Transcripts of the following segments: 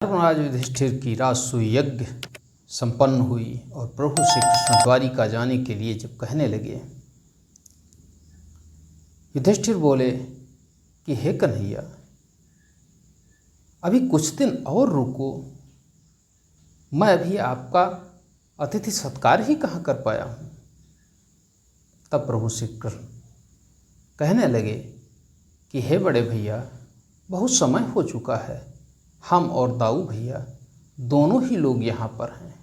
धर्मराज युधिष्ठिर की राजसूय यज्ञ संपन्न हुई और प्रभु श्री कृष्ण द्वारिका जाने के लिए जब कहने लगे, युधिष्ठिर बोले कि हे कन्हैया, अभी कुछ दिन और रुको, मैं अभी आपका अतिथि सत्कार ही कहाँ कर पाया हूँ। तब प्रभु श्री कृष्ण कहने लगे कि हे बड़े भैया, बहुत समय हो चुका है, हम और दाऊ भैया दोनों ही लोग यहाँ पर हैं,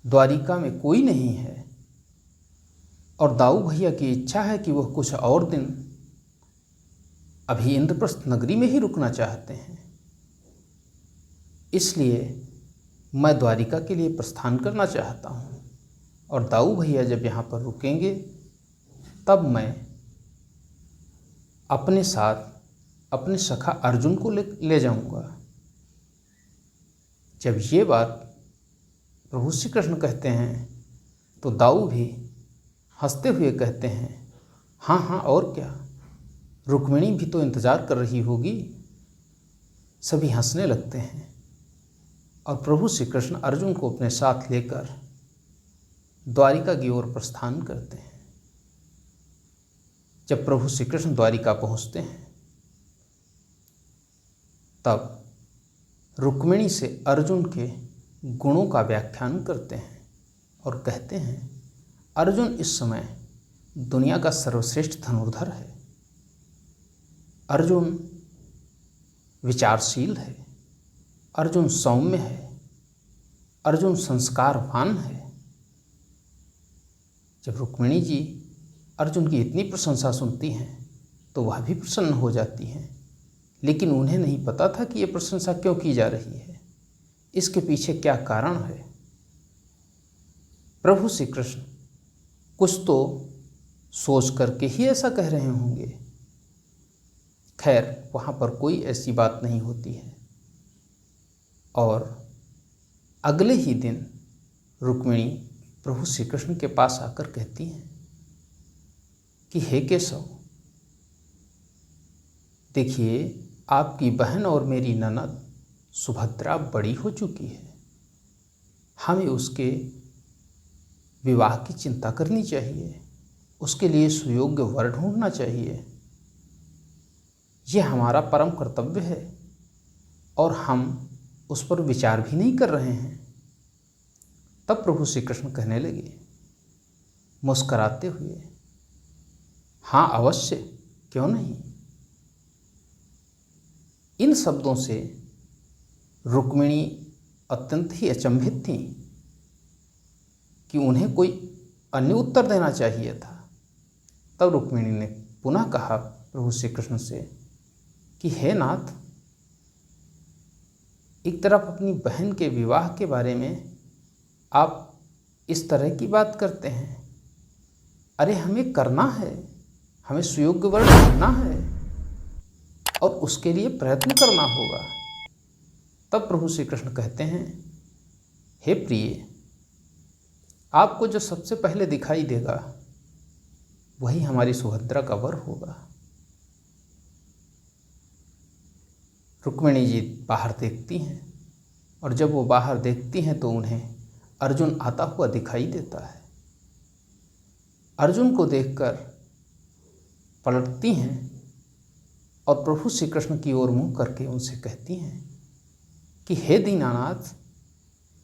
द्वारिका में कोई नहीं है और दाऊ भैया की इच्छा है कि वह कुछ और दिन अभी इंद्रप्रस्थ नगरी में ही रुकना चाहते हैं। इसलिए मैं द्वारिका के लिए प्रस्थान करना चाहता हूँ और दाऊ भैया जब यहाँ पर रुकेंगे तब मैं अपने साथ अपने सखा अर्जुन को ले जाऊंगा। जब ये बात प्रभु श्री कृष्ण कहते हैं तो दाऊ भी हंसते हुए कहते हैं, हाँ हाँ और क्या, रुक्मिणी भी तो इंतज़ार कर रही होगी। सभी हंसने लगते हैं और प्रभु श्री कृष्ण अर्जुन को अपने साथ लेकर द्वारिका की ओर प्रस्थान करते हैं। जब प्रभु श्री कृष्ण द्वारिका पहुँचते हैं तब रुक्मिणी से अर्जुन के गुणों का व्याख्यान करते हैं और कहते हैं, अर्जुन इस समय दुनिया का सर्वश्रेष्ठ धनुर्धर है, अर्जुन विचारशील है, अर्जुन सौम्य है, अर्जुन संस्कारवान है। जब रुक्मिणी जी अर्जुन की इतनी प्रशंसा सुनती हैं तो वह भी प्रसन्न हो जाती हैं, लेकिन उन्हें नहीं पता था कि यह प्रशंसा क्यों की जा रही है, इसके पीछे क्या कारण है। प्रभु श्री कृष्ण कुछ तो सोच करके ही ऐसा कह रहे होंगे। खैर, वहाँ पर कोई ऐसी बात नहीं होती है और अगले ही दिन रुक्मिणी प्रभु श्री कृष्ण के पास आकर कहती हैं कि हे केशव, देखिए आपकी बहन और मेरी ननद सुभद्रा बड़ी हो चुकी है, हमें उसके विवाह की चिंता करनी चाहिए, उसके लिए सुयोग्य वर ढूंढना चाहिए। यह हमारा परम कर्तव्य है और हम उस पर विचार भी नहीं कर रहे हैं। तब प्रभु श्री कृष्ण कहने लगे मुस्कराते हुए, हाँ अवश्य, क्यों नहीं। इन शब्दों से रुक्मिणी अत्यंत ही अचंभित थीं कि उन्हें कोई अन्य उत्तर देना चाहिए था। तब रुक्मिणी ने पुनः कहा प्रभु श्री कृष्ण से कि हे नाथ, एक तरफ अपनी बहन के विवाह के बारे में आप इस तरह की बात करते हैं, अरे हमें करना है, हमें सुयोग्य वर ढूंढना है और उसके लिए प्रयत्न करना होगा। तब प्रभु श्री कृष्ण कहते हैं, हे प्रिय, आपको जो सबसे पहले दिखाई देगा वही हमारी सुभद्रा का वर होगा। रुक्मिणी जी बाहर देखती हैं और जब वो बाहर देखती हैं तो उन्हें अर्जुन आता हुआ दिखाई देता है। अर्जुन को देखकर पलटती हैं और प्रभु श्री कृष्ण की ओर मुँह करके उनसे कहती हैं कि हे दीनानाथ,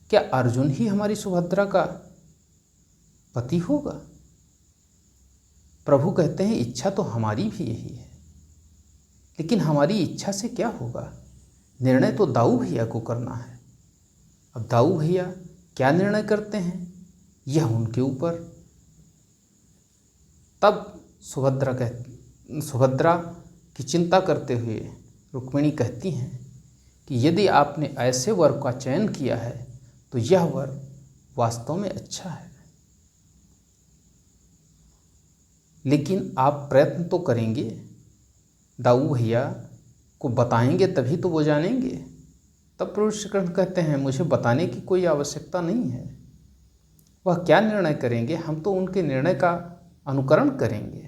क्या अर्जुन ही हमारी सुभद्रा का पति होगा। प्रभु कहते हैं, इच्छा तो हमारी भी यही है, लेकिन हमारी इच्छा से क्या होगा, निर्णय तो दाऊ भैया को करना है। अब दाऊ भैया क्या निर्णय करते हैं यह उनके ऊपर। तब सुभद्रा की चिंता करते हुए रुक्मिणी कहती हैं कि यदि आपने ऐसे वर का चयन किया है तो यह वर वास्तव में अच्छा है, लेकिन आप प्रयत्न तो करेंगे, दाऊ भैया को बताएंगे तभी तो वो जानेंगे। तब प्रभु श्री कृष्ण कहते हैं, मुझे बताने की कोई आवश्यकता नहीं है, वह क्या निर्णय करेंगे हम तो उनके निर्णय का अनुकरण करेंगे।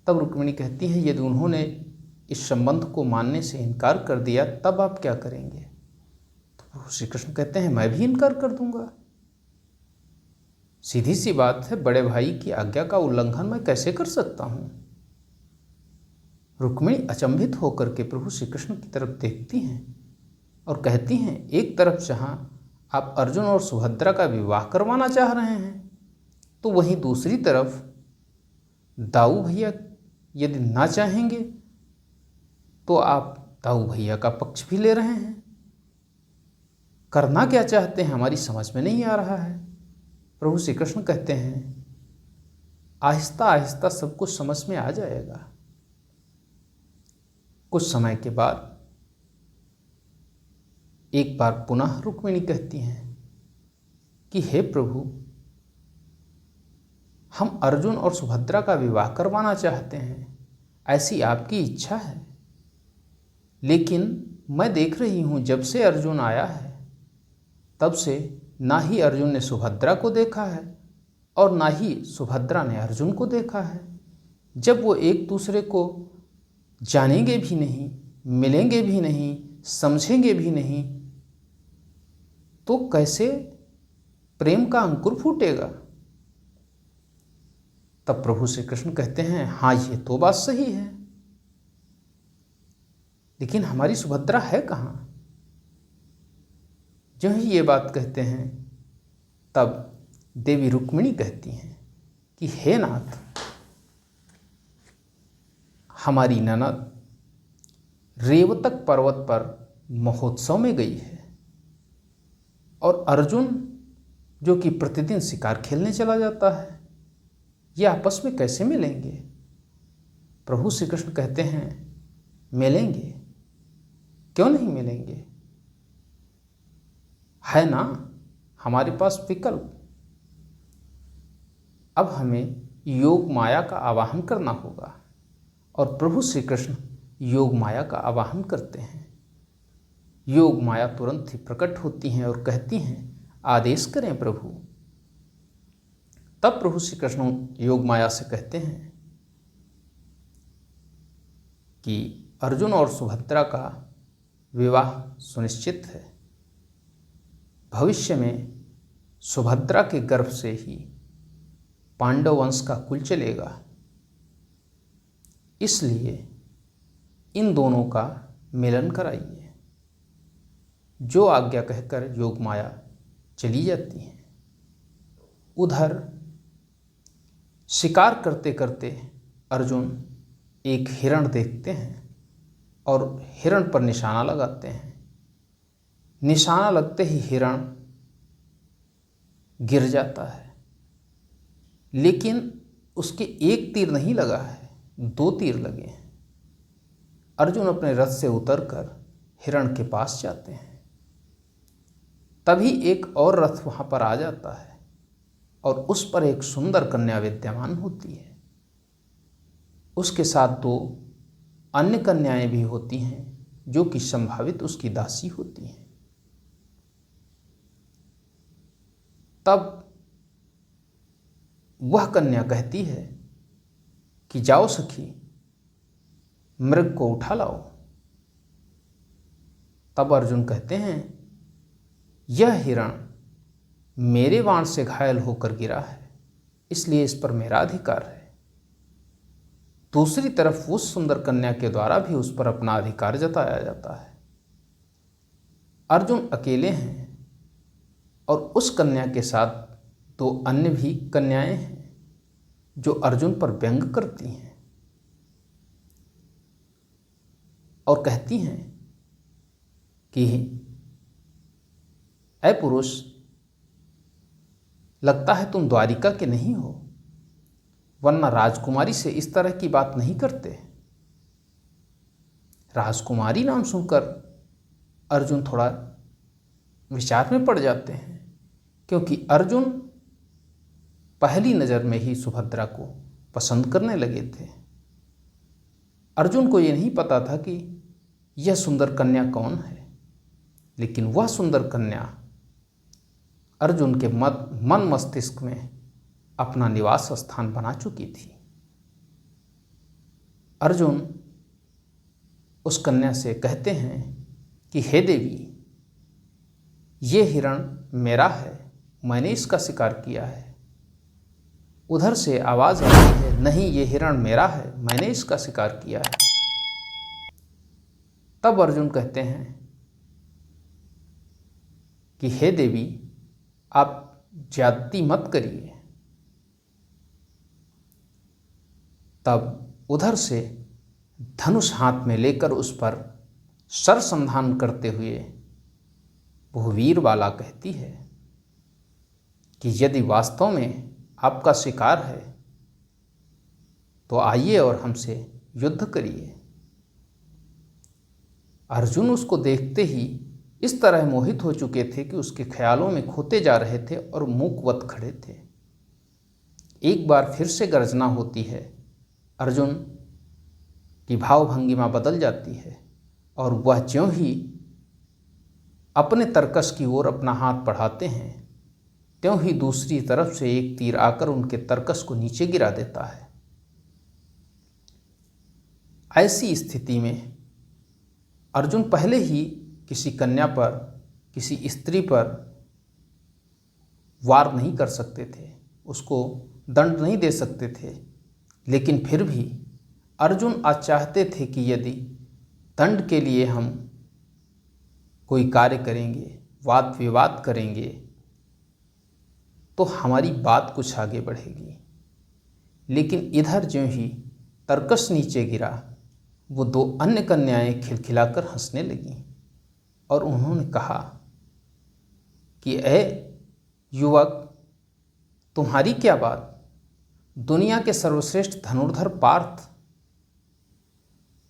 तब रुक्मिणी कहती हैं, यदि उन्होंने इस संबंध को मानने से इनकार कर दिया, तब आप क्या करेंगे? तो प्रभु श्री कृष्ण कहते हैं, मैं भी इनकार कर दूंगा। सीधी सी बात है, बड़े भाई की आज्ञा का उल्लंघन मैं कैसे कर सकता हूं? रुक्मिणी अचंभित होकर के प्रभु श्री कृष्ण की तरफ देखती हैं और कहती हैं, एक तरफ जहां आप अर्जुन और सुभद्रा का विवाह करवाना चाह रहे हैं, तो वहीं दूसरी तरफ दाऊ भैया यदि ना चाहेंगे तो आप दाऊ भैया का पक्ष भी ले रहे हैं। करना क्या चाहते हैं हमारी समझ में नहीं आ रहा है। प्रभु श्री कृष्ण कहते हैं, आहिस्ता आहिस्ता सब कुछ समझ में आ जाएगा। कुछ समय के बाद एक बार पुनः रुक्मिणी कहती हैं कि हे प्रभु, हम अर्जुन और सुभद्रा का विवाह करवाना चाहते हैं, ऐसी आपकी इच्छा है। लेकिन मैं देख रही हूँ जब से अर्जुन आया है तब से ना ही अर्जुन ने सुभद्रा को देखा है और ना ही सुभद्रा ने अर्जुन को देखा है। जब वो एक दूसरे को जानेंगे भी नहीं, मिलेंगे भी नहीं, समझेंगे भी नहीं, तो कैसे प्रेम का अंकुर फूटेगा? तब प्रभु श्री कृष्ण कहते हैं, हाँ ये तो बात सही है, लेकिन हमारी सुभद्रा है कहाँ? जो ही ये बात कहते हैं तब देवी रुक्मिणी कहती हैं कि हे नाथ, हमारी ननद रेवतक पर्वत पर महोत्सव में गई है और अर्जुन जो कि प्रतिदिन शिकार खेलने चला जाता है, ये आपस में कैसे मिलेंगे? प्रभु श्री कृष्ण कहते हैं, मिलेंगे, क्यों नहीं मिलेंगे? है ना हमारे पास विकल्प। अब हमें योग माया का आवाहन करना होगा और प्रभु श्री कृष्ण योग माया का आवाहन करते हैं। योग माया तुरंत ही प्रकट होती हैं और कहती हैं, आदेश करें प्रभु। तब प्रभु श्री कृष्ण योग माया से कहते हैं कि अर्जुन और सुभद्रा का विवाह सुनिश्चित है। भविष्य में सुभद्रा के गर्भ से ही पांडव वंश का कुल चलेगा, इसलिए इन दोनों का मिलन कराइए। जो आज्ञा कहकर योग माया चली जाती हैं। उधर शिकार करते करते अर्जुन एक हिरण देखते हैं और हिरण पर निशाना लगाते हैं। निशाना लगते ही हिरण गिर जाता है, लेकिन उसके एक तीर नहीं लगा है, 2 तीर लगे हैं। अर्जुन अपने रथ से उतरकर हिरण के पास जाते हैं। तभी एक और रथ वहाँ पर आ जाता है और उस पर एक सुंदर कन्या विद्यमान होती है। उसके साथ 2 अन्य कन्याएं भी होती हैं जो कि संभावित उसकी दासी होती हैं। तब वह कन्या कहती है कि जाओ सखी, मृग को उठा लाओ। तब अर्जुन कहते हैं, यह हिरण मेरे बाण से घायल होकर गिरा है, इसलिए इस पर मेरा अधिकार है। दूसरी तरफ उस सुंदर कन्या के द्वारा भी उस पर अपना अधिकार जताया जाता है। अर्जुन अकेले हैं और उस कन्या के साथ 2 अन्य भी कन्याएं हैं जो अर्जुन पर व्यंग करती हैं और कहती हैं कि ऐ पुरुष, लगता है तुम द्वारिका के नहीं हो, वरना राजकुमारी से इस तरह की बात नहीं करते। राजकुमारी नाम सुनकर अर्जुन थोड़ा विचार में पड़ जाते हैं, क्योंकि अर्जुन पहली नज़र में ही सुभद्रा को पसंद करने लगे थे। अर्जुन को ये नहीं पता था कि यह सुंदर कन्या कौन है, लेकिन वह सुंदर कन्या अर्जुन के मन मस्तिष्क में अपना निवास स्थान बना चुकी थी। अर्जुन उस कन्या से कहते हैं कि हे देवी, ये हिरण मेरा है, मैंने इसका शिकार किया है। उधर से आवाज़ आती है, नहीं, ये हिरण मेरा है, मैंने इसका शिकार किया है। तब अर्जुन कहते हैं कि हे देवी, आप ज्यादती मत करिए। तब उधर से धनुष हाथ में लेकर उस पर सरसंधान करते हुए वो वीरबाला कहती है कि यदि वास्तव में आपका शिकार है तो आइए और हमसे युद्ध करिए। अर्जुन उसको देखते ही इस तरह मोहित हो चुके थे कि उसके ख्यालों में खोते जा रहे थे और मूकवत खड़े थे। एक बार फिर से गर्जना होती है, अर्जुन की भावभंगिमा बदल जाती है और वह ज्यों ही अपने तरकस की ओर अपना हाथ बढ़ाते हैं त्यों ही दूसरी तरफ से एक तीर आकर उनके तरकस को नीचे गिरा देता है। ऐसी स्थिति में अर्जुन पहले ही किसी कन्या पर, किसी स्त्री पर वार नहीं कर सकते थे, उसको दंड नहीं दे सकते थे, लेकिन फिर भी अर्जुन आज चाहते थे कि यदि दंड के लिए हम कोई कार्य करेंगे, वाद विवाद करेंगे, तो हमारी बात कुछ आगे बढ़ेगी। लेकिन इधर ज्यों ही तरकस नीचे गिरा, वो दो अन्य कन्याएं खिलखिलाकर हंसने लगीं और उन्होंने कहा कि ए युवक, तुम्हारी क्या बात, दुनिया के सर्वश्रेष्ठ धनुर्धर पार्थ,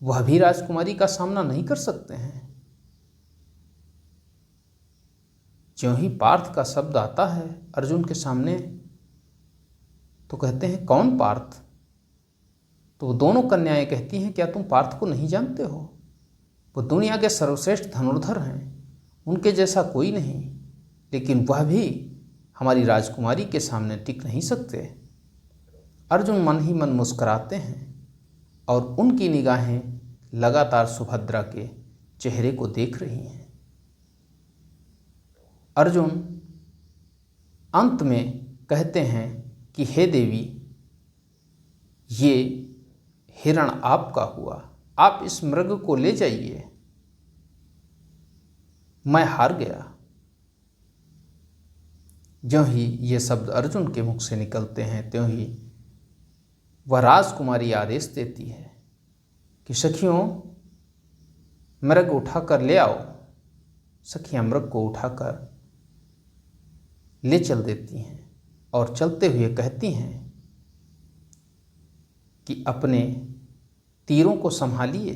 वह भी राजकुमारी का सामना नहीं कर सकते हैं। ज्यों ही पार्थ का शब्द आता है अर्जुन के सामने तो कहते हैं, कौन पार्थ? तो वो दोनों कन्याएं कहती हैं, क्या तुम पार्थ को नहीं जानते हो? वो दुनिया के सर्वश्रेष्ठ धनुर्धर हैं, उनके जैसा कोई नहीं, लेकिन वह भी हमारी राजकुमारी के सामने टिक नहीं सकते। अर्जुन मन ही मन मुस्कुराते हैं और उनकी निगाहें लगातार सुभद्रा के चेहरे को देख रही हैं। अर्जुन अंत में कहते हैं कि हे देवी, ये हिरण आपका हुआ, आप इस मृग को ले जाइए, मैं हार गया। ज्यों ही ये शब्द अर्जुन के मुख से निकलते हैं त्यों ही वह राजकुमारी आदेश देती है कि सखियों, मृग उठाकर ले आओ। सखियां मृग को उठाकर ले चल देती हैं और चलते हुए कहती हैं कि अपने तीरों को संभालिए।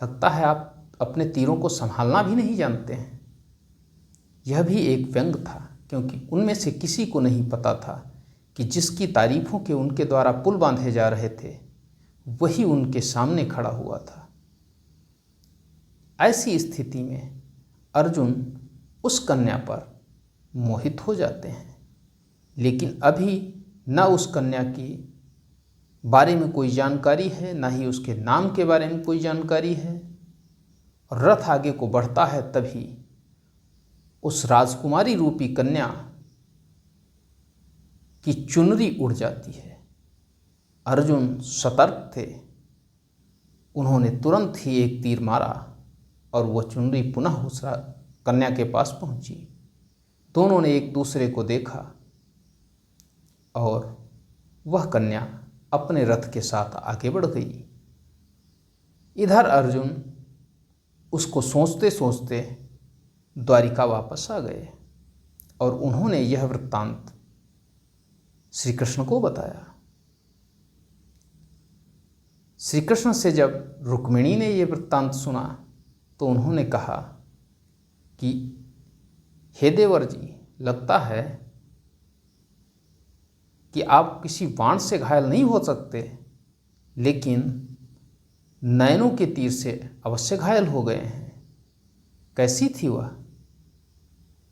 लगता है आप अपने तीरों को संभालना भी नहीं जानते हैं। यह भी एक व्यंग था, क्योंकि उनमें से किसी को नहीं पता था कि जिसकी तारीफों के उनके द्वारा पुल बांधे जा रहे थे वही उनके सामने खड़ा हुआ था। ऐसी स्थिति में अर्जुन उस कन्या पर मोहित हो जाते हैं, लेकिन अभी न उस कन्या की बारे में कोई जानकारी है, ना ही उसके नाम के बारे में कोई जानकारी है। और रथ आगे को बढ़ता है, तभी उस राजकुमारी रूपी कन्या की चुनरी उड़ जाती है। अर्जुन सतर्क थे, उन्होंने तुरंत ही एक तीर मारा और वह चुनरी पुनः उस कन्या के पास पहुंची। दोनों ने एक दूसरे को देखा और वह कन्या अपने रथ के साथ आगे बढ़ गई। इधर अर्जुन उसको सोचते सोचते द्वारिका वापस आ गए और उन्होंने यह वृत्तांत श्री कृष्ण को बताया। श्री कृष्ण से जब रुक्मिणी ने यह वृत्तांत सुना तो उन्होंने कहा कि हे देवर जी, लगता है कि आप किसी बाण से घायल नहीं हो सकते, लेकिन नयनों के तीर से अवश्य घायल हो गए हैं। कैसी थी वह?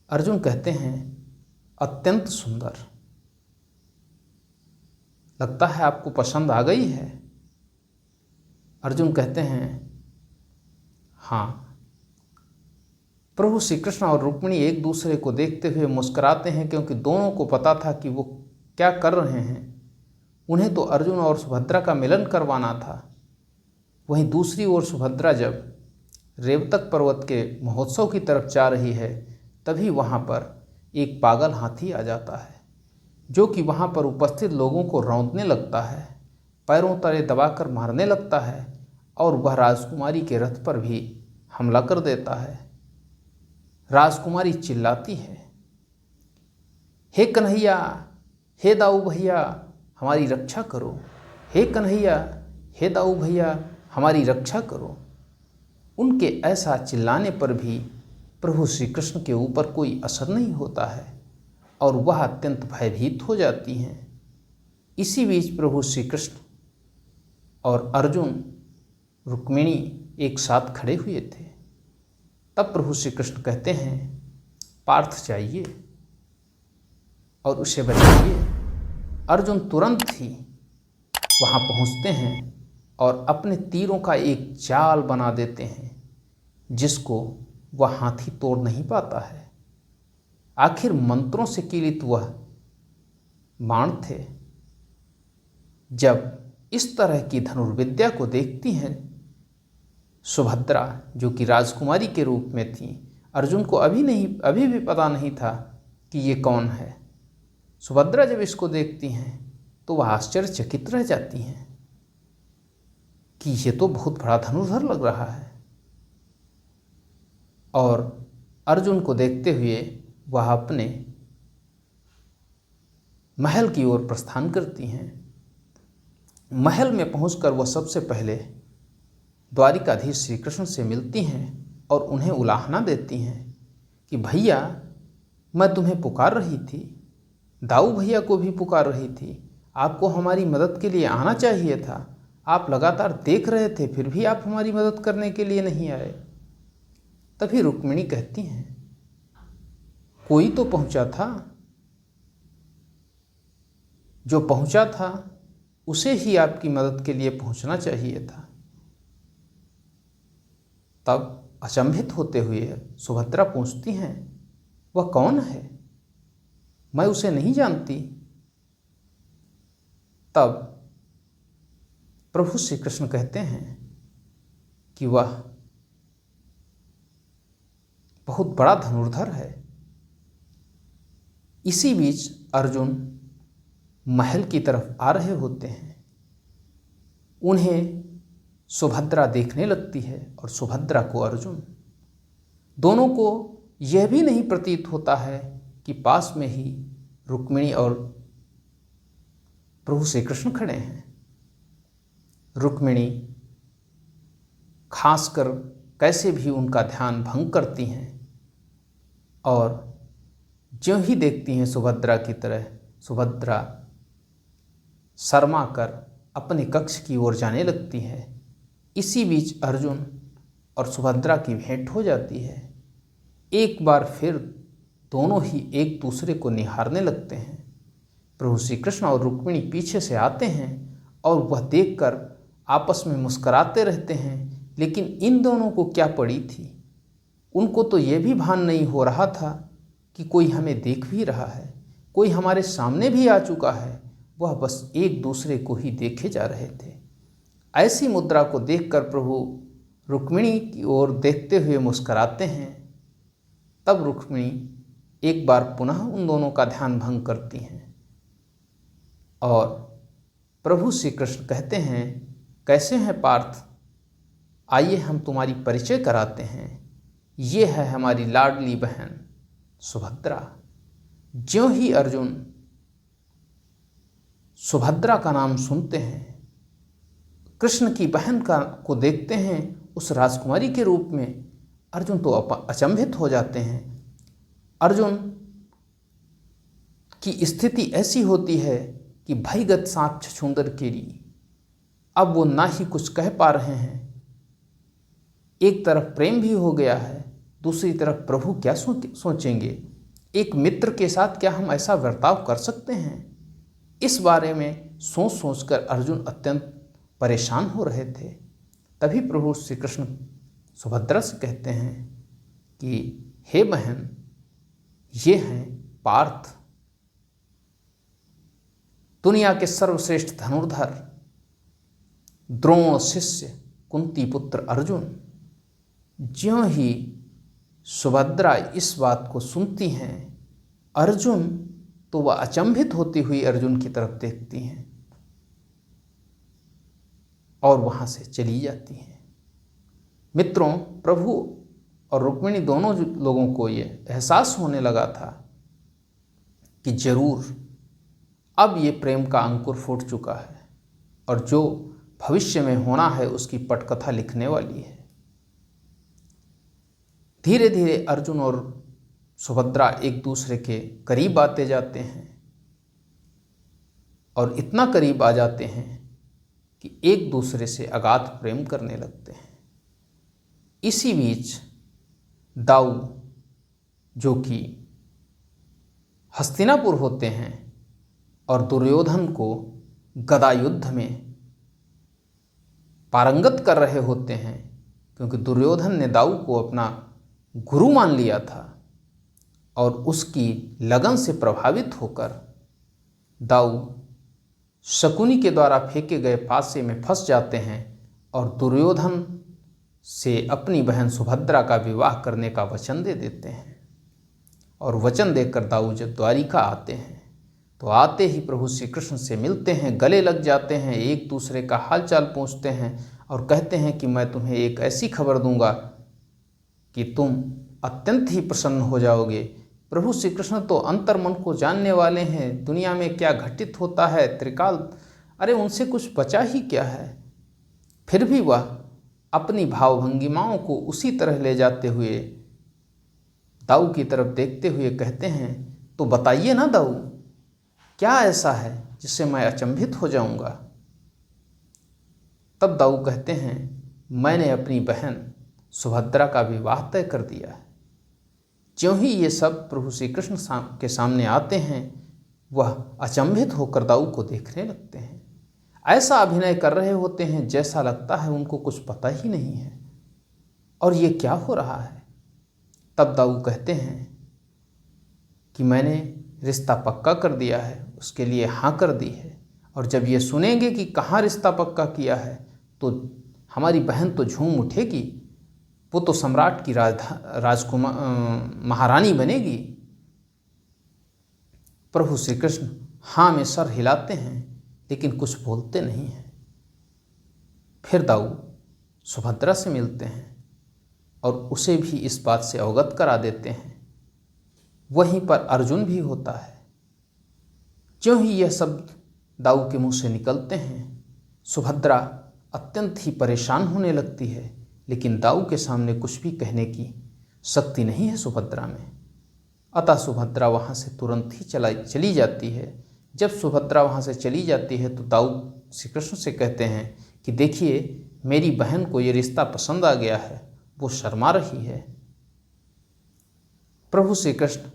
अर्जुन कहते हैं, अत्यंत सुंदर। लगता है आपको पसंद आ गई है। अर्जुन कहते हैं, हाँ, प्रभु श्री कृष्ण और रुक्मिणी एक दूसरे को देखते हुए मुस्कुराते हैं, क्योंकि दोनों को पता था कि वो क्या कर रहे हैं। उन्हें तो अर्जुन और सुभद्रा का मिलन करवाना था। वहीं दूसरी ओर सुभद्रा जब रेवतक पर्वत के महोत्सव की तरफ जा रही है, तभी वहाँ पर एक पागल हाथी आ जाता है, जो कि वहाँ पर उपस्थित लोगों को रौंदने लगता है, पैरों तले दबाकर मारने लगता है और वह राजकुमारी के रथ पर भी हमला कर देता है। राजकुमारी चिल्लाती है, हे कन्हैया, हे दाऊ भैया, हमारी रक्षा करो। हे कन्हैया, हे दाऊ भैया, हमारी रक्षा करो। उनके ऐसा चिल्लाने पर भी प्रभु श्री कृष्ण के ऊपर कोई असर नहीं होता है और वह अत्यंत भयभीत हो जाती हैं। इसी बीच प्रभु श्री कृष्ण और अर्जुन रुक्मिणी एक साथ खड़े हुए थे। तब प्रभु श्री कृष्ण कहते हैं, पार्थ जाइए और उसे बचाइए। अर्जुन तुरंत ही वहाँ पहुँचते हैं और अपने तीरों का एक जाल बना देते हैं, जिसको वह हाथी तोड़ नहीं पाता है। आखिर मंत्रों से कीलित वह बाण थे। जब इस तरह की धनुर्विद्या को देखती हैं सुभद्रा, जो कि राजकुमारी के रूप में थी, अर्जुन को अभी भी पता नहीं था कि ये कौन है। सुभद्रा जब इसको देखती हैं तो वह आश्चर्यचकित रह जाती हैं कि ये तो बहुत बड़ा धनुर्धर लग रहा है। और अर्जुन को देखते हुए वह अपने महल की ओर प्रस्थान करती हैं। महल में पहुंचकर वह सबसे पहले द्वारिकाधीश श्री कृष्ण से मिलती हैं और उन्हें उलाहना देती हैं कि भैया, मैं तुम्हें पुकार रही थी, दाऊ भैया को भी पुकार रही थी, आपको हमारी मदद के लिए आना चाहिए था। आप लगातार देख रहे थे, फिर भी आप हमारी मदद करने के लिए नहीं आए। तभी रुक्मिणी कहती हैं, कोई तो पहुंचा था, जो पहुंचा था उसे ही आपकी मदद के लिए पहुंचना चाहिए था। तब अचंभित होते हुए सुभद्रा पूछती हैं, वह कौन है? मैं उसे नहीं जानती। तब प्रभु श्री कृष्ण कहते हैं कि वह बहुत बड़ा धनुर्धर है। इसी बीच अर्जुन महल की तरफ आ रहे होते हैं। उन्हें सुभद्रा देखने लगती है और सुभद्रा को अर्जुन। दोनों को यह भी नहीं प्रतीत होता है कि पास में ही रुक्मिणी और प्रभु श्री कृष्ण खड़े हैं। रुक्मिणी खासकर कैसे भी उनका ध्यान भंग करती हैं और ज्यों ही देखती हैं सुभद्रा की तरह, सुभद्रा शर्मा कर अपने कक्ष की ओर जाने लगती है। इसी बीच अर्जुन और सुभद्रा की भेंट हो जाती है। एक बार फिर दोनों ही एक दूसरे को निहारने लगते हैं। प्रभु श्री कृष्ण और रुक्मिणी पीछे से आते हैं और वह देखकर आपस में मुस्कुराते रहते हैं। लेकिन इन दोनों को क्या पड़ी थी? उनको तो ये भी भान नहीं हो रहा था कि कोई हमें देख भी रहा है, कोई हमारे सामने भी आ चुका है। वह बस एक दूसरे को ही देखे जा रहे थे। ऐसी मुद्रा को देखकर प्रभु रुक्मिणी की ओर देखते हुए मुस्कुराते हैं। तब रुक्मिणी एक बार पुनः उन दोनों का ध्यान भंग करती हैं और प्रभु श्री कृष्ण कहते हैं, कैसे हैं पार्थ? आइए हम तुम्हारी परिचय कराते हैं। ये है हमारी लाडली बहन सुभद्रा। ज्यों ही अर्जुन सुभद्रा का नाम सुनते हैं, कृष्ण की बहन को देखते हैं उस राजकुमारी के रूप में, अर्जुन तो अचंभित हो जाते हैं। अर्जुन की स्थिति ऐसी होती है कि भयगत सांप छछूंदर केरी। अब वो ना ही कुछ कह पा रहे हैं। एक तरफ प्रेम भी हो गया है, दूसरी तरफ प्रभु क्या सोचेंगे? एक मित्र के साथ क्या हम ऐसा बर्ताव कर सकते हैं? इस बारे में सोच सोचकर अर्जुन अत्यंत परेशान हो रहे थे। तभी प्रभु श्री कृष्ण सुभद्रा से कहते हैं कि हे बहन, ये हैं पार्थ, दुनिया के सर्वश्रेष्ठ धनुर्धर, द्रोण शिष्य, कुंती पुत्र अर्जुन। ज्यों ही सुभद्रा इस बात को सुनती हैं, अर्जुन तो वह अचंभित होती हुई अर्जुन की तरफ देखती हैं और वहां से चली जाती हैं। मित्रों, प्रभु और रुक्मिणी दोनों लोगों को ये एहसास होने लगा था कि जरूर अब ये प्रेम का अंकुर फूट चुका है और जो भविष्य में होना है उसकी पटकथा लिखने वाली है। धीरे धीरे अर्जुन और सुभद्रा एक दूसरे के करीब आते जाते हैं और इतना करीब आ जाते हैं कि एक दूसरे से अगाध प्रेम करने लगते हैं। इसी बीच दाऊ, जो कि हस्तिनापुर होते हैं और दुर्योधन को गदा युद्ध में पारंगत कर रहे होते हैं, क्योंकि दुर्योधन ने दाऊ को अपना गुरु मान लिया था और उसकी लगन से प्रभावित होकर दाऊ शकुनी के द्वारा फेंके गए पासे में फंस जाते हैं और दुर्योधन से अपनी बहन सुभद्रा का विवाह करने का वचन दे देते हैं। और वचन देकर दाऊ जब द्वारिका आते हैं तो आते ही प्रभु श्री कृष्ण से मिलते हैं, गले लग जाते हैं, एक दूसरे का हालचाल पूछते हैं और कहते हैं कि मैं तुम्हें एक ऐसी खबर दूंगा कि तुम अत्यंत ही प्रसन्न हो जाओगे। प्रभु श्री कृष्ण तो अंतर्मन को जानने वाले हैं, दुनिया में क्या घटित होता है त्रिकाल, अरे उनसे कुछ बचा ही क्या है। फिर भी वह अपनी भावभंगिमाओं को उसी तरह ले जाते हुए दाऊ की तरफ देखते हुए कहते हैं, तो बताइए ना दाऊ, क्या ऐसा है जिससे मैं अचंभित हो जाऊंगा। तब दाऊ कहते हैं, मैंने अपनी बहन सुभद्रा का विवाह तय कर दिया है। ज्यों ही ये सब प्रभु श्री कृष्ण के सामने आते हैं, वह अचंभित होकर दाऊ को देखने लगते हैं। ऐसा अभिनय कर रहे होते हैं जैसा लगता है उनको कुछ पता ही नहीं है और ये क्या हो रहा है। तब दाऊ कहते हैं कि मैंने रिश्ता पक्का कर दिया है, उसके लिए हाँ कर दी है, और जब ये सुनेंगे कि कहाँ रिश्ता पक्का किया है तो हमारी बहन तो झूम उठेगी, वो तो सम्राट की राजकुमार महारानी बनेगी। प्रभु श्री कृष्ण हाँ में सर हिलाते हैं लेकिन कुछ बोलते नहीं हैं। फिर दाऊ सुभद्रा से मिलते हैं और उसे भी इस बात से अवगत करा देते हैं। वहीं पर अर्जुन भी होता है। ज्यों ही यह शब्द दाऊ के मुंह से निकलते हैं, सुभद्रा अत्यंत ही परेशान होने लगती है, लेकिन दाऊ के सामने कुछ भी कहने की शक्ति नहीं है सुभद्रा में। अतः सुभद्रा वहाँ से तुरंत ही चली जाती है। जब सुभद्रा वहाँ से चली जाती है तो दाऊ श्री कृष्ण से कहते हैं कि देखिए, मेरी बहन को ये रिश्ता पसंद आ गया है, वो शर्मा रही है। प्रभु श्री कृष्ण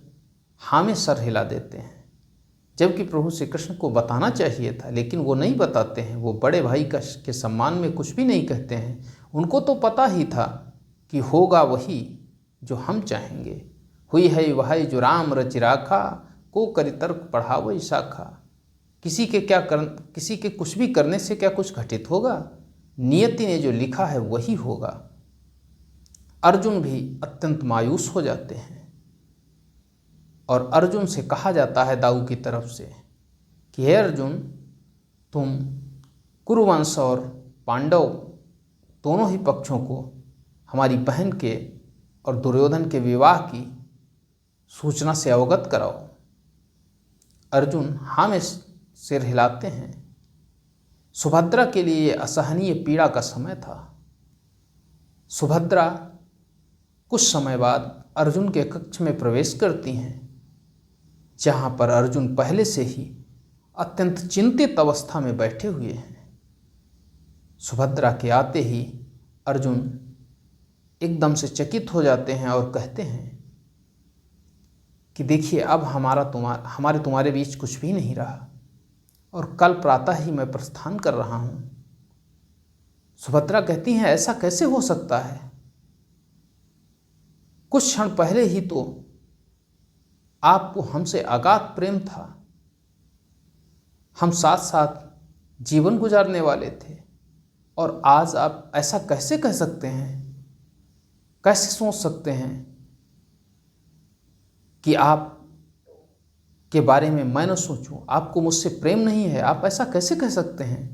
हाँ में सर हिला देते हैं, जबकि प्रभु श्री कृष्ण को बताना चाहिए था, लेकिन वो नहीं बताते हैं। वो बड़े भाई के सम्मान में कुछ भी नहीं कहते हैं। उनको तो पता ही था कि होगा वही जो हम चाहेंगे। हुई है वही जो राम रचि राखा, को करि तर्क पढ़ावई शाखा। किसी के कुछ भी करने से क्या कुछ घटित होगा? नियति ने जो लिखा है वही होगा। अर्जुन भी अत्यंत मायूस हो जाते हैं और अर्जुन से कहा जाता है दाऊ की तरफ से कि हे अर्जुन, तुम कुरुवंश और पांडव दोनों ही पक्षों को हमारी बहन के और दुर्योधन के विवाह की सूचना से अवगत कराओ। अर्जुन हाँ में सिर हिलाते हैं। सुभद्रा के लिए ये असहनीय पीड़ा का समय था। सुभद्रा कुछ समय बाद अर्जुन के कक्ष में प्रवेश करती हैं, जहाँ पर अर्जुन पहले से ही अत्यंत चिंतित अवस्था में बैठे हुए हैं। सुभद्रा के आते ही अर्जुन एकदम से चकित हो जाते हैं और कहते हैं कि देखिए, अब हमारे तुम्हारे बीच कुछ भी नहीं रहा और कल प्रातः ही मैं प्रस्थान कर रहा हूँ। सुभद्रा कहती हैं, ऐसा कैसे हो सकता है? कुछ क्षण पहले ही तो आपको हमसे अगाध प्रेम था, हम साथ साथ जीवन गुजारने वाले थे, और आज आप ऐसा कैसे कह सकते हैं, कैसे सोच सकते हैं कि आप के बारे में मैं न सोचूं, आपको मुझसे प्रेम नहीं है, आप ऐसा कैसे कह सकते हैं।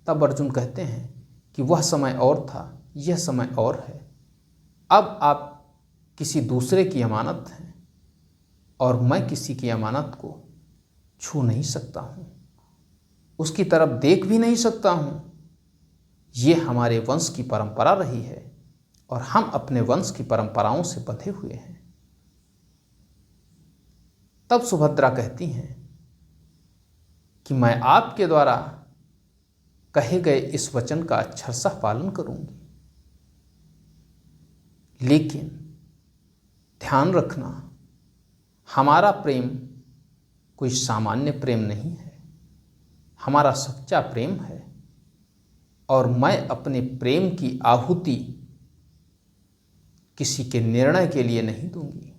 तब अर्जुन कहते हैं कि वह समय और था, यह समय और है। अब आप किसी दूसरे की अमानत हैं और मैं किसी की अमानत को छू नहीं सकता हूँ, उसकी तरफ देख भी नहीं सकता हूँ। ये हमारे वंश की परंपरा रही है और हम अपने वंश की परंपराओं से बंधे हुए हैं। तब सुभद्रा कहती हैं कि मैं आपके द्वारा कहे गए इस वचन का अक्षरशः पालन करूंगी, लेकिन ध्यान रखना, हमारा प्रेम कोई सामान्य प्रेम नहीं है, हमारा सच्चा प्रेम है, और मैं अपने प्रेम की आहुति किसी के निर्णय के लिए नहीं दूंगी।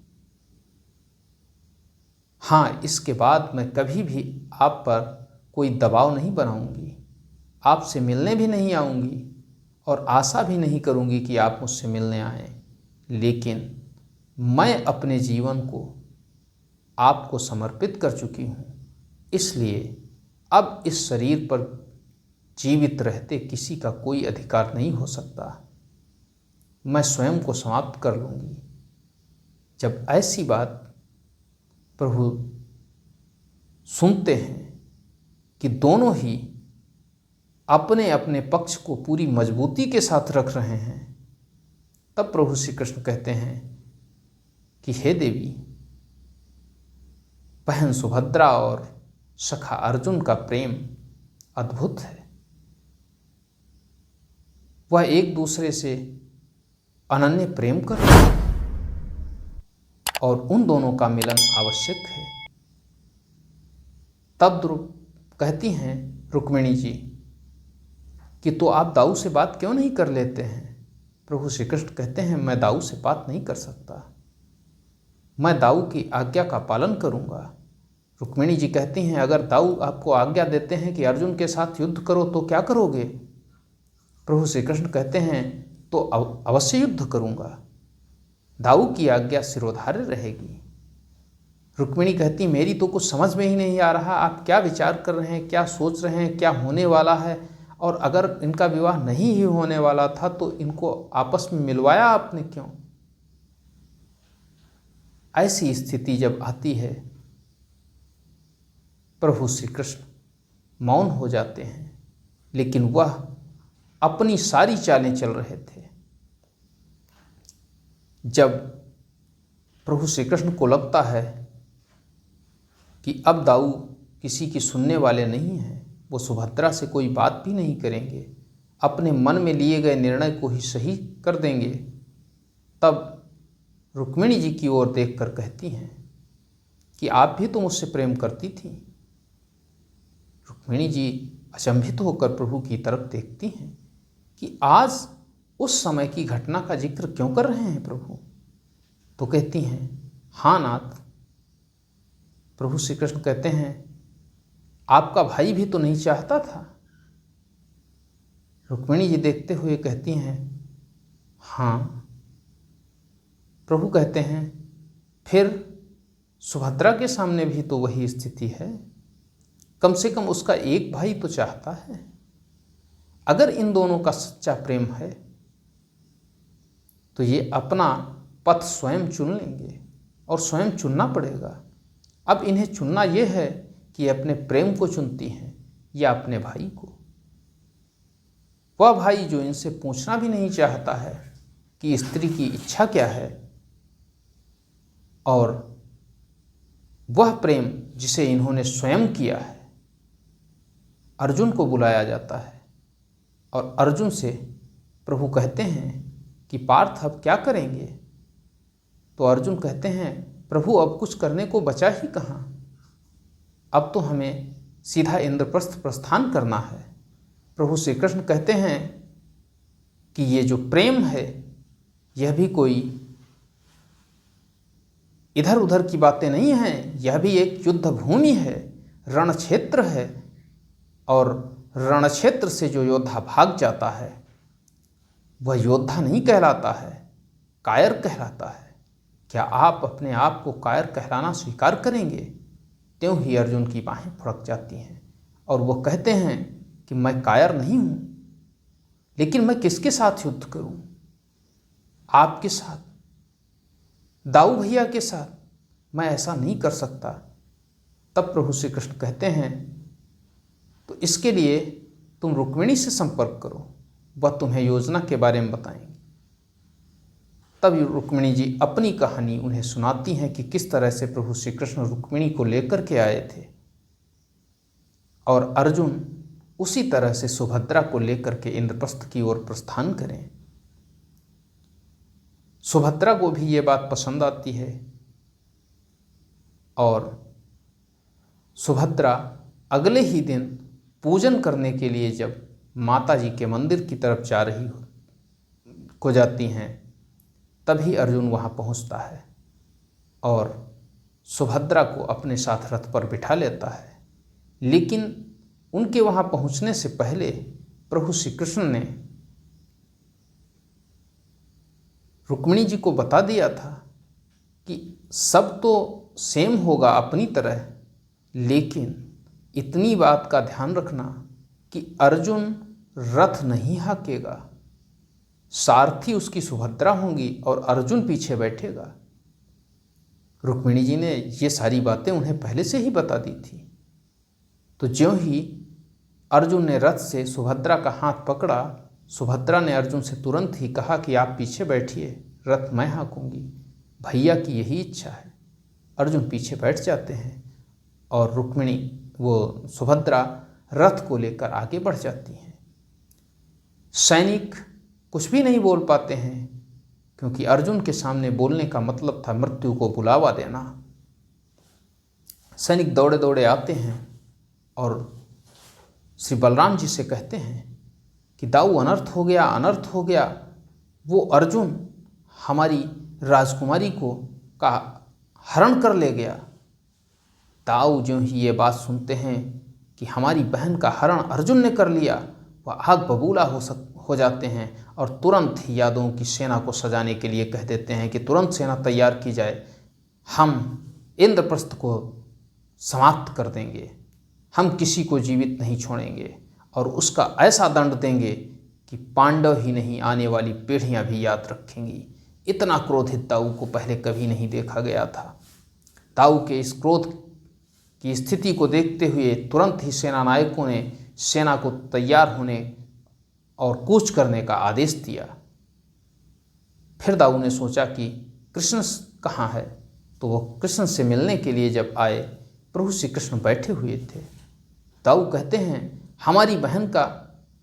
हाँ, इसके बाद मैं कभी भी आप पर कोई दबाव नहीं बनाऊंगी, आपसे मिलने भी नहीं आऊंगी और आशा भी नहीं करूंगी कि आप मुझसे मिलने आएं, लेकिन मैं अपने जीवन को आपको समर्पित कर चुकी हूँ, इसलिए अब इस शरीर पर जीवित रहते किसी का कोई अधिकार नहीं हो सकता, मैं स्वयं को समाप्त कर लूँगी। जब ऐसी बात प्रभु सुनते हैं कि दोनों ही अपने अपने पक्ष को पूरी मजबूती के साथ रख रहे हैं, तब प्रभु श्री कृष्ण कहते हैं कि हे देवी, बहन सुभद्रा और सखा अर्जुन का प्रेम अद्भुत है, वह एक दूसरे से अनन्य प्रेम कर रहे हैं और उन दोनों का मिलन आवश्यक है। तब कहती हैं रुक्मिणी जी कि तो आप दाऊ से बात क्यों नहीं कर लेते हैं। प्रभु श्री कृष्ण कहते हैं मैं दाऊ से बात नहीं कर सकता, मैं दाऊ की आज्ञा का पालन करूंगा। रुक्मिणी जी कहती हैं अगर दाऊ आपको आज्ञा देते हैं कि अर्जुन के साथ युद्ध करो तो क्या करोगे। प्रभु श्री कृष्ण कहते हैं तो अवश्य युद्ध करूंगा, दाऊ की आज्ञा सिरोधार्य रहेगी। रुक्मिणी कहती मेरी तो कुछ समझ में ही नहीं आ रहा, आप क्या विचार कर रहे हैं, क्या सोच रहे हैं, क्या होने वाला है, और अगर इनका विवाह नहीं ही होने वाला था तो इनको आपस में मिलवाया आपने क्यों। ऐसी स्थिति जब आती है, प्रभु श्री कृष्ण मौन हो जाते हैं, लेकिन वह अपनी सारी चालें चल रहे थे। जब प्रभु श्री कृष्ण को लगता है कि अब दाऊ किसी की सुनने वाले नहीं हैं, वो सुभद्रा से कोई बात भी नहीं करेंगे, अपने मन में लिए गए निर्णय को ही सही कर देंगे, तब रुक्मिणी जी की ओर देखकर कहती हैं कि आप भी तो मुझसे प्रेम करती थी। रुक्मिणी जी अचंभित होकर प्रभु की तरफ देखती हैं कि आज उस समय की घटना का जिक्र क्यों कर रहे हैं प्रभु। तो कहती हैं हाँ नाथ। प्रभु श्री कृष्ण कहते हैं आपका भाई भी तो नहीं चाहता था। रुक्मिणी जी देखते हुए कहती हैं हाँ। प्रभु कहते हैं फिर सुभद्रा के सामने भी तो वही स्थिति है, कम से कम उसका एक भाई तो चाहता है। अगर इन दोनों का सच्चा प्रेम है तो ये अपना पथ स्वयं चुन लेंगे और स्वयं चुनना पड़ेगा। अब इन्हें चुनना यह है कि अपने प्रेम को चुनती हैं या अपने भाई को। वह भाई जो इनसे पूछना भी नहीं चाहता है कि स्त्री की इच्छा क्या है, और वह प्रेम जिसे इन्होंने स्वयं किया है। अर्जुन को बुलाया जाता है और अर्जुन से प्रभु कहते हैं कि पार्थ अब क्या करेंगे। तो अर्जुन कहते हैं प्रभु अब कुछ करने को बचा ही कहाँ, अब तो हमें सीधा इंद्रप्रस्थ प्रस्थान करना है। प्रभु श्री कृष्ण कहते हैं कि ये जो प्रेम है यह भी कोई इधर उधर की बातें नहीं हैं, यह भी एक युद्ध भूमि है, रण क्षेत्र है। और रण क्षेत्र से जो योद्धा भाग जाता है वह योद्धा नहीं कहलाता है, कायर कहलाता है। क्या आप अपने आप को कायर कहलाना स्वीकार करेंगे? त्यों ही अर्जुन की बाहें फुड़क जाती हैं और वो कहते हैं कि मैं कायर नहीं हूँ, लेकिन मैं किसके साथ युद्ध करूँ? आपके साथ, दाऊ भैया के साथ मैं ऐसा नहीं कर सकता। तब प्रभु श्री कृष्ण कहते हैं, तो इसके लिए तुम रुक्मिणी से संपर्क करो, वह तुम्हें योजना के बारे में बताएंगे। तब रुक्मिणी जी अपनी कहानी उन्हें सुनाती हैं कि किस तरह से प्रभु श्री कृष्ण रुक्मिणी को लेकर के आए थे और अर्जुन उसी तरह से सुभद्रा को लेकर के इंद्रप्रस्थ की ओर प्रस्थान करें। सुभद्रा को भी ये बात पसंद आती है और सुभद्रा अगले ही दिन पूजन करने के लिए जब माता जी के मंदिर की तरफ जा रही को जाती हैं, तभी अर्जुन वहाँ पहुँचता है और सुभद्रा को अपने साथ रथ पर बिठा लेता है। लेकिन उनके वहाँ पहुँचने से पहले प्रभु श्री कृष्ण ने रुक्मिणी जी को बता दिया था कि सब तो सेम होगा अपनी तरह, लेकिन इतनी बात का ध्यान रखना कि अर्जुन रथ नहीं हाँकेगा, सारथी उसकी सुभद्रा होंगी और अर्जुन पीछे बैठेगा। रुक्मिणी जी ने ये सारी बातें उन्हें पहले से ही बता दी थी। तो ज्यों ही अर्जुन ने रथ से सुभद्रा का हाथ पकड़ा, सुभद्रा ने अर्जुन से तुरंत ही कहा कि आप पीछे बैठिए, रथ मैं हाँकूंगी, भैया की यही इच्छा है। अर्जुन पीछे बैठ जाते हैं और रुक्मिणी वो सुभद्रा रथ को लेकर आगे बढ़ जाती हैं। सैनिक कुछ भी नहीं बोल पाते हैं क्योंकि अर्जुन के सामने बोलने का मतलब था मृत्यु को बुलावा देना। सैनिक दौड़े दौड़े आते हैं और श्री बलराम जी से कहते हैं कि दाऊ अनर्थ हो गया, अनर्थ हो गया, वो अर्जुन हमारी राजकुमारी को का हरण कर ले गया। दाऊ ज्यों ही ये बात सुनते हैं कि हमारी बहन का हरण अर्जुन ने कर लिया, वह आग बबूला हो जाते हैं और तुरंत ही यादवों की सेना को सजाने के लिए कह देते हैं कि तुरंत सेना तैयार की जाए, हम इंद्रप्रस्थ को समाप्त कर देंगे, हम किसी को जीवित नहीं छोड़ेंगे और उसका ऐसा दंड देंगे कि पांडव ही नहीं आने वाली पीढ़ियां भी याद रखेंगी। इतना क्रोधित दाऊ को पहले कभी नहीं देखा गया था। दाऊ के इस क्रोध की स्थिति को देखते हुए तुरंत ही सेना नायकों ने सेना को तैयार होने और कूच करने का आदेश दिया। फिर दाऊ ने सोचा कि कृष्ण कहाँ है, तो वो कृष्ण से मिलने के लिए जब आए, प्रभु श्री कृष्ण बैठे हुए थे। दाऊ कहते हैं, हमारी बहन का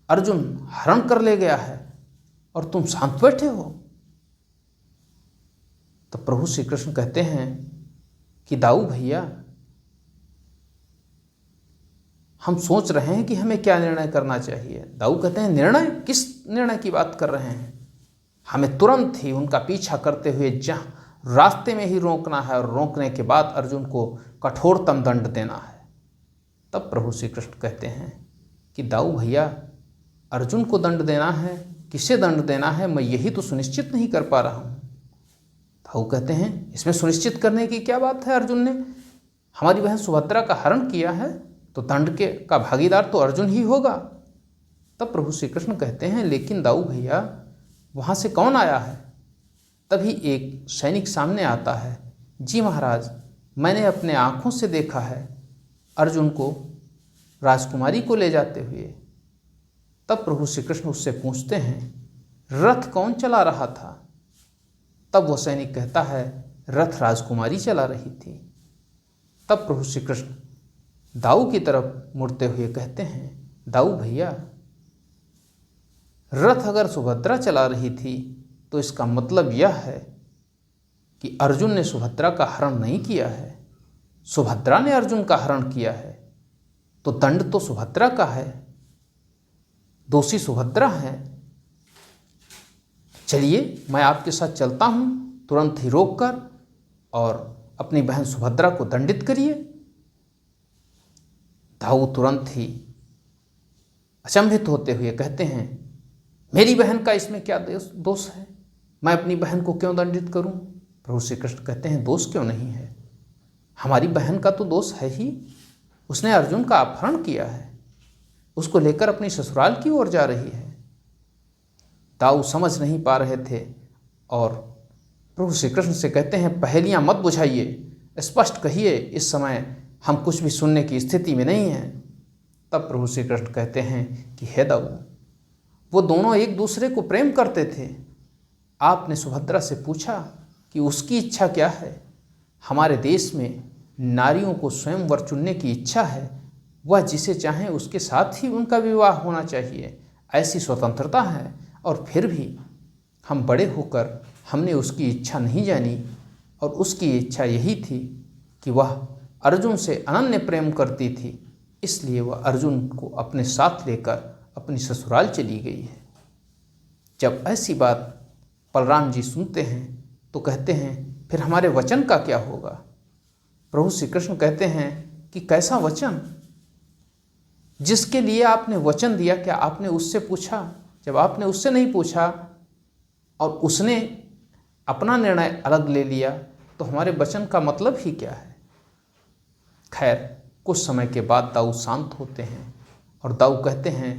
अर्जुन हरण कर ले गया है और तुम शांत बैठे हो। तो प्रभु श्री कृष्ण कहते हैं कि दाऊ भैया, हम सोच रहे हैं कि हमें क्या निर्णय करना चाहिए। दाऊ कहते हैं, निर्णय? किस निर्णय की बात कर रहे हैं? हमें तुरंत ही उनका पीछा करते हुए जहाँ रास्ते में ही रोकना है और रोकने के बाद अर्जुन को कठोरतम दंड देना है। तब प्रभु श्री कृष्ण कहते हैं कि दाऊ भैया, अर्जुन को दंड देना है, किसे दंड देना है, मैं यही तो सुनिश्चित नहीं कर पा रहा हूँ। दाऊ कहते हैं, इसमें सुनिश्चित करने की क्या बात है? अर्जुन ने हमारी बहन सुभद्रा का हरण किया है तो दंड का भागीदार तो अर्जुन ही होगा। तब प्रभु श्री कृष्ण कहते हैं, लेकिन दाऊ भैया, वहाँ से कौन आया है? तभी एक सैनिक सामने आता है, जी महाराज, मैंने अपने आँखों से देखा है अर्जुन को राजकुमारी को ले जाते हुए। तब प्रभु श्री कृष्ण उससे पूछते हैं, रथ कौन चला रहा था? तब वो सैनिक कहता है, रथ राजकुमारी चला रही थी। तब प्रभु श्री कृष्ण दाऊ की तरफ मुड़ते हुए कहते हैं, दाऊ भैया, रथ अगर सुभद्रा चला रही थी तो इसका मतलब यह है कि अर्जुन ने सुभद्रा का हरण नहीं किया है, सुभद्रा ने अर्जुन का हरण किया है, तो दंड तो सुभद्रा का है, दोषी सुभद्रा है। चलिए, मैं आपके साथ चलता हूँ, तुरंत ही रोककर, और अपनी बहन सुभद्रा को दंडित करिए। दाऊ तुरंत ही अचंभित होते हुए कहते हैं, मेरी बहन का इसमें क्या दोष है? मैं अपनी बहन को क्यों दंडित करूं? प्रभु श्री कृष्ण कहते हैं, दोष क्यों नहीं है? हमारी बहन का तो दोष है ही। उसने अर्जुन का अपहरण किया है, उसको लेकर अपनी ससुराल की ओर जा रही है। दाऊ समझ नहीं पा रहे थे और प्रभु श्री कृष्ण से कहते हैं, पहेलियां मत बुझाइए, स्पष्ट कहिए, इस समय हम कुछ भी सुनने की स्थिति में नहीं हैं। तब प्रभु श्री कृष्ण कहते हैं कि हे दाऊ, वो दोनों एक दूसरे को प्रेम करते थे। आपने सुभद्रा से पूछा कि उसकी इच्छा क्या है? हमारे देश में नारियों को स्वयंवर चुनने की इच्छा है, वह जिसे चाहें उसके साथ ही उनका विवाह होना चाहिए, ऐसी स्वतंत्रता है। और फिर भी हम बड़े होकर हमने उसकी इच्छा नहीं जानी, और उसकी इच्छा यही थी कि वह अर्जुन से अनन्य प्रेम करती थी, इसलिए वह अर्जुन को अपने साथ लेकर अपनी ससुराल चली गई है। जब ऐसी बात बलराम जी सुनते हैं तो कहते हैं, फिर हमारे वचन का क्या होगा? प्रभु श्री कृष्ण कहते हैं कि कैसा वचन? जिसके लिए आपने वचन दिया, क्या आपने उससे पूछा? जब आपने उससे नहीं पूछा और उसने अपना निर्णय अलग ले लिया, तो हमारे वचन का मतलब ही क्या है? खैर, कुछ समय के बाद दाऊ शांत होते हैं और दाऊ कहते हैं,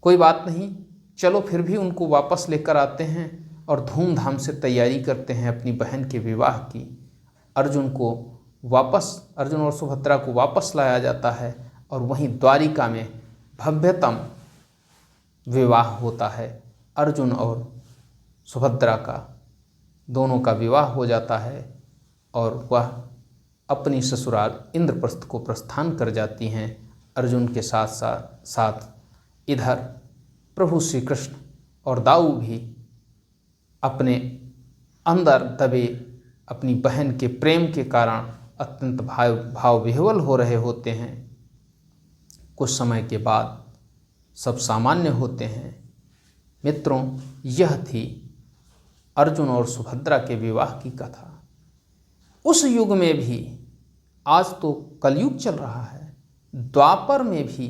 कोई बात नहीं, चलो फिर भी उनको वापस लेकर आते हैं और धूमधाम से तैयारी करते हैं अपनी बहन के विवाह की। अर्जुन और सुभद्रा को वापस लाया जाता है और वहीं द्वारिका में भव्यतम विवाह होता है। अर्जुन और सुभद्रा का दोनों का विवाह हो जाता है और वह अपनी ससुराल इंद्रप्रस्थ को प्रस्थान कर जाती हैं। अर्जुन के साथ साथ इधर प्रभु श्री कृष्ण और दाऊ भी अपने अंदर दबे अपनी बहन के प्रेम के कारण अत्यंत भाव विह्वल हो रहे होते हैं। कुछ समय के बाद सब सामान्य होते हैं। मित्रों, यह थी अर्जुन और सुभद्रा के विवाह की कथा। उस युग में भी, आज तो कलयुग चल रहा है, द्वापर में भी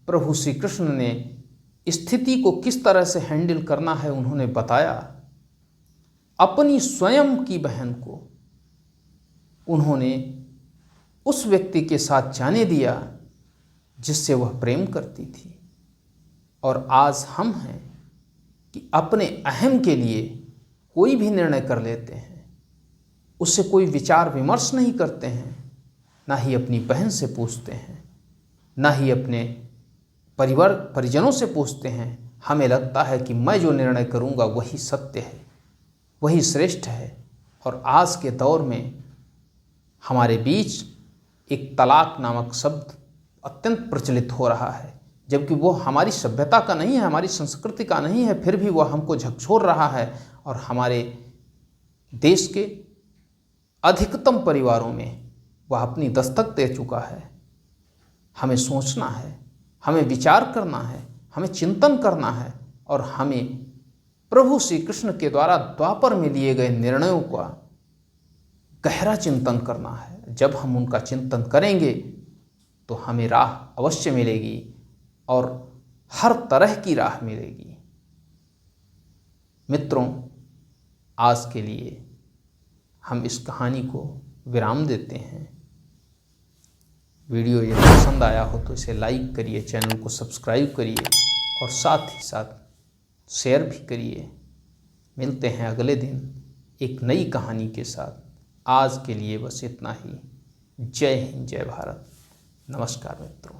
प्रभु श्री कृष्ण ने स्थिति को किस तरह से हैंडल करना है उन्होंने बताया। अपनी स्वयं की बहन को उन्होंने उस व्यक्ति के साथ जाने दिया जिससे वह प्रेम करती थी। और आज हम हैं कि अपने अहम के लिए कोई भी निर्णय कर लेते हैं, उससे कोई विचार विमर्श नहीं करते हैं, ना ही अपनी बहन से पूछते हैं, ना ही अपने परिजनों से पूछते हैं। हमें लगता है कि मैं जो निर्णय करूंगा वही सत्य है, वही श्रेष्ठ है। और आज के दौर में हमारे बीच एक तलाक नामक शब्द अत्यंत प्रचलित हो रहा है, जबकि वो हमारी सभ्यता का नहीं है, हमारी संस्कृति का नहीं है, फिर भी वह हमको झकझोर रहा है और हमारे देश के अधिकतम परिवारों में वह अपनी दस्तक दे चुका है। हमें सोचना है, हमें विचार करना है, हमें चिंतन करना है और हमें प्रभु श्री कृष्ण के द्वारा द्वापर में लिए गए निर्णयों का गहरा चिंतन करना है। जब हम उनका चिंतन करेंगे तो हमें राह अवश्य मिलेगी और हर तरह की राह मिलेगी। मित्रों, आज के लिए हम इस कहानी को विराम देते हैं। वीडियो यदि पसंद आया हो तो इसे लाइक करिए, चैनल को सब्सक्राइब करिए और साथ ही साथ शेयर भी करिए। मिलते हैं अगले दिन एक नई कहानी के साथ। आज के लिए बस इतना ही। जय हिंद, जय भारत। नमस्कार मित्रों।